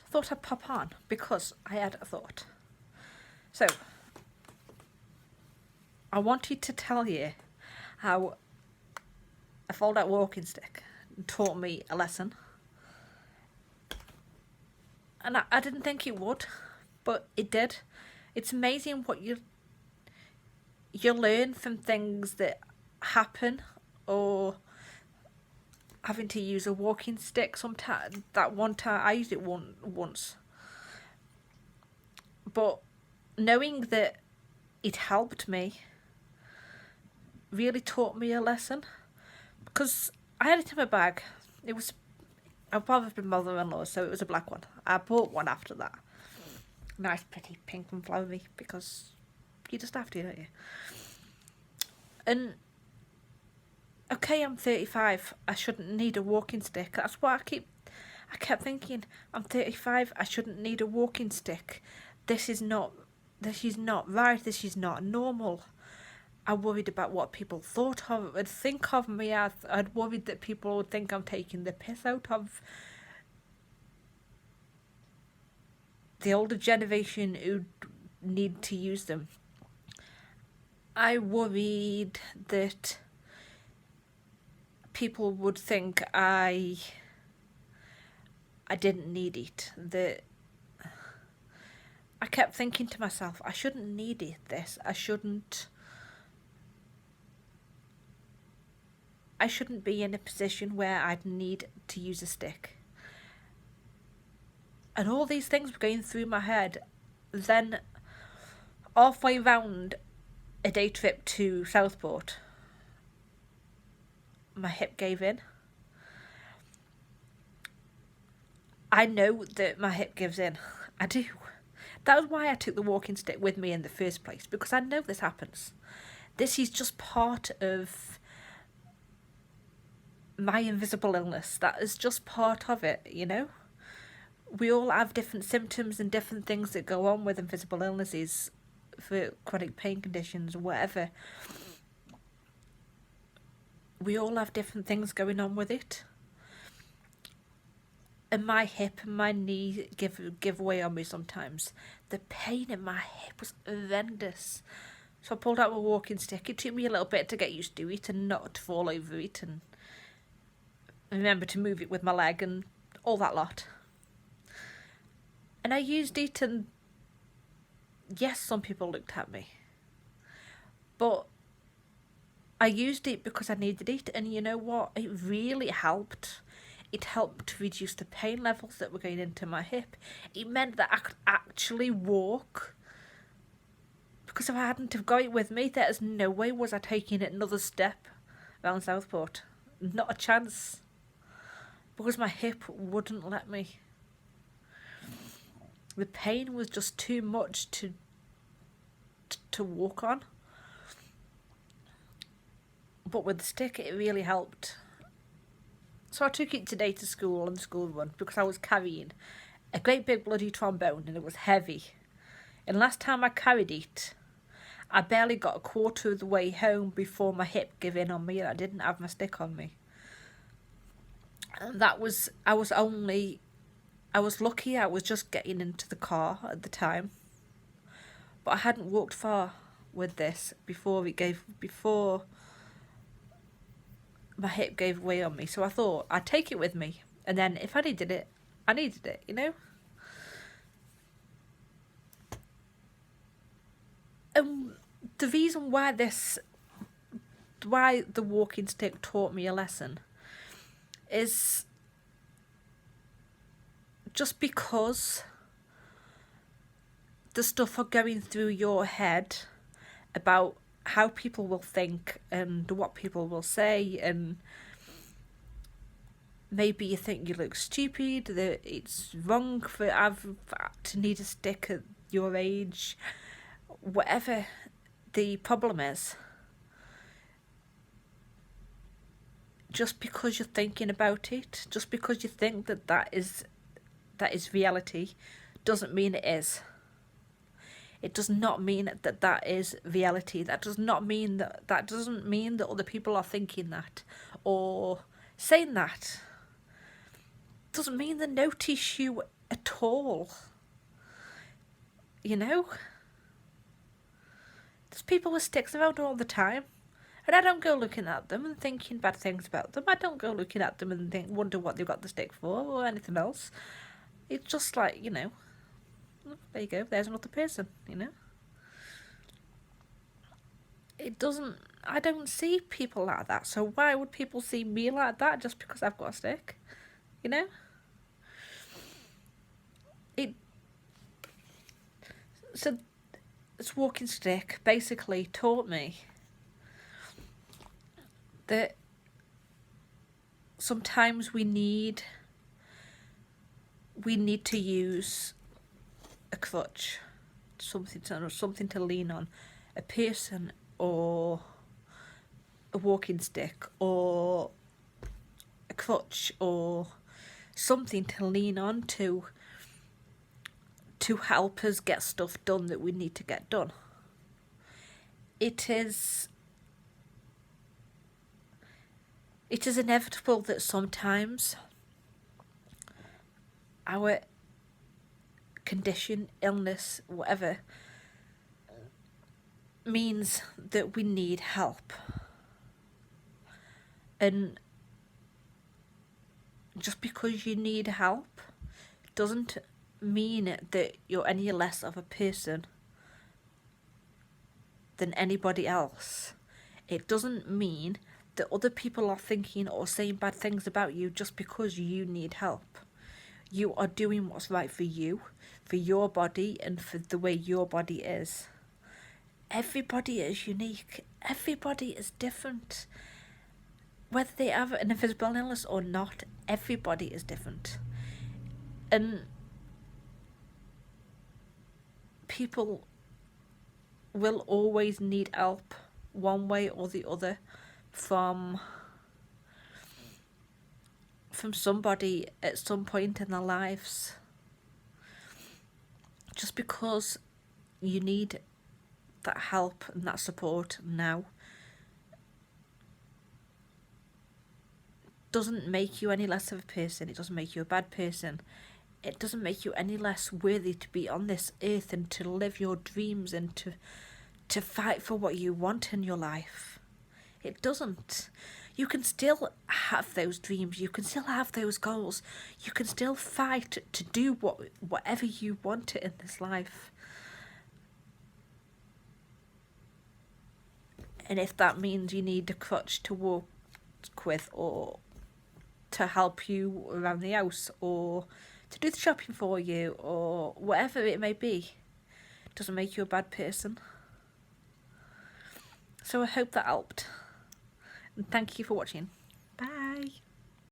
I thought I'd pop on because I had a thought. So, I wanted to tell you how a fold-out walking stick taught me a lesson. And I didn't think it would, but it did. It's amazing what you learn from things that happen, or having to use a walking stick. Sometimes, that one time I used it once, but knowing that it helped me really taught me a lesson, because I had it in my bag. It was a bothered my mother-in-law, so it was a black one. I bought one after that. Nice, pretty, pink and flowery, because you just have to, don't you? And okay, I'm 35. I shouldn't need a walking stick. That's what I kept thinking. I'm 35. I shouldn't need a walking stick. This is not right. This is not normal. I worried about what people thought of would think of me. I'd worried that people would think I'm taking the piss out of the older generation who need to use them. I worried that people would think I didn't need it. That I kept thinking to myself, I shouldn't need this. I shouldn't be in a position where I'd need to use a stick. And all these things were going through my head. Then, halfway round a day trip to Southport, my hip gave in. I know that my hip gives in. I do. That was why I took the walking stick with me in the first place, because I know this happens. This is just part of my invisible illness. That is just part of it, you know? We all have different symptoms and different things that go on with invisible illnesses, for chronic pain conditions or whatever. We all have different things going on with it. And my hip and my knee give way on me sometimes. The pain in my hip was horrendous. So I pulled out my walking stick. It took me a little bit to get used to it and not to fall over it, and remember to move it with my leg and all that lot. And I used it, and yes, some people looked at me. But I used it because I needed it, and you know what? It really helped. It helped to reduce the pain levels that were going into my hip. It meant that I could actually walk. Because if I hadn't have got it with me, there's no way was I taking another step around Southport. Not a chance. Because my hip wouldn't let me. The pain was just too much to walk on. But with the stick, it really helped. So I took it today to school on the school run, because I was carrying a great big bloody trombone and it was heavy. And last time I carried it, I barely got a quarter of the way home before my hip gave in on me and I didn't have my stick on me. And I was lucky I was just getting into the car at the time. But I hadn't walked far with this before my hip gave way on me. So I thought I'd take it with me, and then if I needed it, I needed it, you know? And the reason why the walking stick taught me a lesson is just because the stuff are going through your head about how people will think and what people will say, and maybe you think you look stupid, that it's wrong to need a stick at your age, whatever the problem is. Just because you're thinking about it, just because you think that is reality, doesn't mean it is. It does not mean that is reality. That doesn't mean that other people are thinking that or saying that. Doesn't mean they notice you at all. You know? There's people with sticks around all the time. And I don't go looking at them and thinking bad things about them. I don't go looking at them and wonder what they've got the stick for or anything else. It's just like, you know, there you go, there's another person, you know. I don't see people like that. So why would people see me like that just because I've got a stick? You know? So this walking stick basically taught me that sometimes we need to use a crutch, something to lean on, a person or a walking stick or a crutch or something to lean on to help us get stuff done that we need to get done. It is inevitable that sometimes our condition, illness, whatever, means that we need help. And just because you need help doesn't mean that you're any less of a person than anybody else. It doesn't mean that other people are thinking or saying bad things about you just because you need help. You are doing what's right for you, for your body, and for the way your body is. Everybody is unique. Everybody is different. Whether they have an invisible illness or not, everybody is different. And people will always need help one way or the other from somebody at some point in their lives. Just because you need that help and that support now doesn't make you any less of a person. It doesn't make you a bad person. It doesn't make you any less worthy to be on this earth and to live your dreams and to fight for what you want in your life. It doesn't. You can still have those dreams. You can still have those goals. You can still fight to do whatever you want in this life. And if that means you need a crutch to walk with, or to help you around the house, or to do the shopping for you, or whatever it may be, it doesn't make you a bad person. So I hope that helped. And thank you for watching. Bye.